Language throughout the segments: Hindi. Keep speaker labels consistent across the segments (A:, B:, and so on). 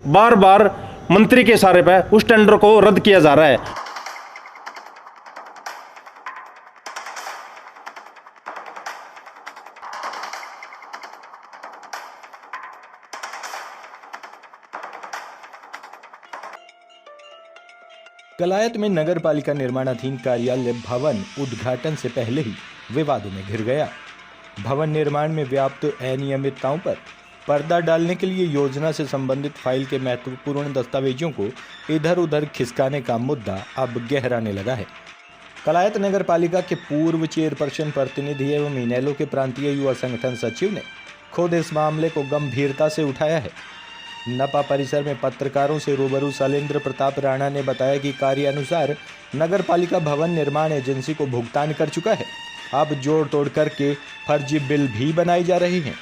A: बार बार मंत्री के इशारे पर उस टेंडर को रद्द किया जा रहा है।
B: कलायत में नगर पालिका निर्माणाधीन कार्यालय भवन उद्घाटन से पहले ही विवादों में घिर गया। भवन निर्माण में व्याप्त अनियमितताओं पर पर्दा डालने के लिए योजना से संबंधित फाइल के महत्वपूर्ण दस्तावेजों को इधर उधर खिसकाने का मुद्दा अब गहराने लगा है। कलायत नगर पालिका के पूर्व चेयरपर्सन प्रतिनिधि एवं इनेलो के प्रांतीय युवा संगठन सचिव ने खुद इस मामले को गंभीरता से उठाया है। नपा परिसर में पत्रकारों से रूबरू शैलेंद्र प्रताप राणा ने बताया कि कार्यानुसार नगर पालिका भवन निर्माण एजेंसी को भुगतान कर चुका है। अब जोड़ तोड़ करके फर्जी बिल भी बनाई जा रही हैं।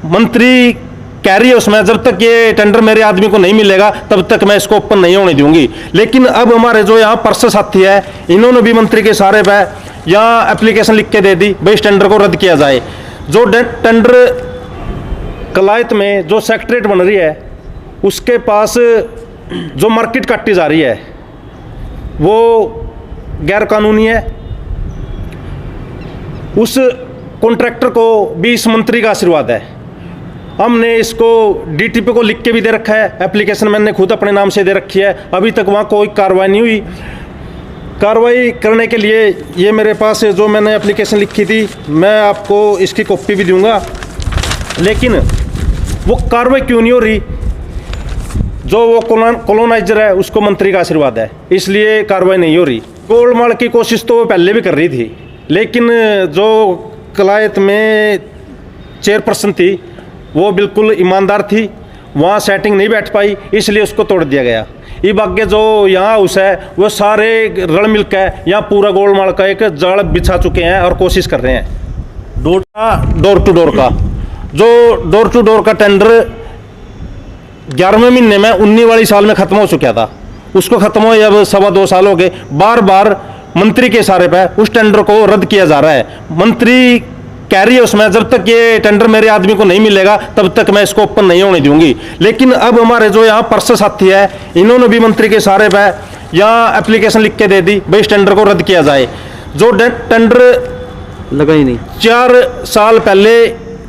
A: मंत्री कह रही है उसमें जब तक ये टेंडर मेरे आदमी को नहीं मिलेगा तब तक मैं इसको ओपन नहीं होने दूंगी। लेकिन अब हमारे जो यहाँ पर्षद साथी है इन्होंने भी मंत्री के इशारे पर यहाँ एप्लीकेशन लिख के दे दी भाई इस टेंडर को रद्द किया जाए। जो टेंडर कलायत में जो सेक्रेटरीट बन रही है उसके पास जो मार्केट काटी जा रही है वो गैर कानूनी है। उस कॉन्ट्रैक्टर को भी इस मंत्री का आशीर्वाद है। हमने इसको डीटीपी को लिख के भी दे रखा है, एप्लीकेशन मैंने खुद अपने नाम से दे रखी है। अभी तक वहाँ कोई कार्रवाई नहीं हुई। कार्रवाई करने के लिए ये मेरे पास जो मैंने एप्लीकेशन लिखी थी मैं आपको इसकी कॉपी भी दूंगा, लेकिन वो कार्रवाई क्यों नहीं हो रही? जो वो कॉलोनाइजर है उसको मंत्री का आशीर्वाद है, इसलिए कार्रवाई नहीं हो रही। गोलमाल की कोशिश तो वो पहले भी कर रही थी, लेकिन जो कलायत में चेयरपर्सन थी वो बिल्कुल ईमानदार थी, वहाँ सेटिंग नहीं बैठ पाई, इसलिए उसको तोड़ दिया गया। ये बाकी जो यहाँ हाउस है वो सारे रल मिल कर यहाँ पूरा गोलमाल का एक जाल बिछा चुके हैं और कोशिश कर रहे हैं। डोर टू डोर का जो डोर टू डोर का टेंडर 11वें महीने में 19 वाली साल में खत्म हो चुका था, उसको खत्म हुए अब 2.25 साल हो गए। बार बार मंत्री के इशारे पर उस टेंडर को रद्द किया जा रहा है। मंत्री कह रही है उसमें जब तक ये टेंडर मेरे आदमी को नहीं मिलेगा तब तक मैं इसको ओपन नहीं होने दूंगी। लेकिन अब हमारे जो यहाँ पर्षद साथी है इन्होंने भी मंत्री के इशारे पर यहाँ एप्लीकेशन लिख के दे दी भाई इस टेंडर को रद्द किया जाए। जो टेंडर
C: लगा ही नहीं
A: 4 साल पहले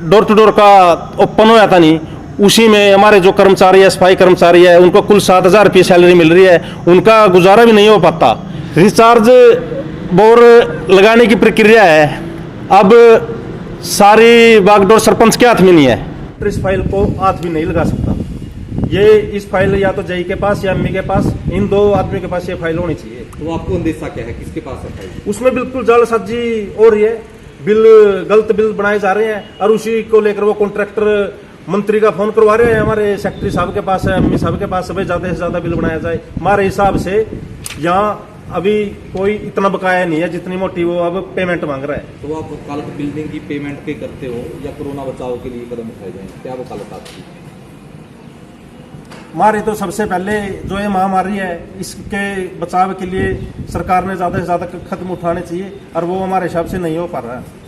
A: डोर टू डोर का ओपन होया था नहीं, उसी में हमारे जो कर्मचारी है सफाई कर्मचारी है उनको कुल 7,000 रुपये सैलरी मिल रही है, उनका गुजारा भी नहीं हो पाता। रिचार्ज बोर लगाने की प्रक्रिया है, अब सारी बागडोर सरपंच के हाथ में नहीं है। इस फाइल को हाथ भी नहीं लगा सकता। ये इस फाइल या तो जई के पास या अम्मी के पास, इन 2 आदमियों के पास ये फाइल होनी चाहिए।
C: तो आपको अंदेशा क्या है, किसके पास है फाइल?
A: उसमें बिल्कुल जालसाजी हो रही है, बिल गलत बिल बनाए जा रहे हैं और उसी को लेकर वो कॉन्ट्रैक्टर मंत्री का फोन करवा रहे हैं हमारे सेक्रेटरी साहब के पास है, अम्मी साहब के पास, भाई ज्यादा से ज्यादा बिल बनाया जाए। हमारे हिसाब से यहाँ अभी कोई इतना बकाया नहीं है जितनी मोटी वो अब पेमेंट मांग रहा है।
C: तो आप वकालत बिल्डिंग की पेमेंट पे करते हो या कोरोना बचाव के लिए कदम उठाए जाए, क्या वकालत आपकी?
A: हमारी तो सबसे पहले जो ये महामारी है इसके बचाव के लिए सरकार ने ज्यादा से ज्यादा कदम उठाने चाहिए और वो हमारे हिसाब से नहीं हो पा रहा है।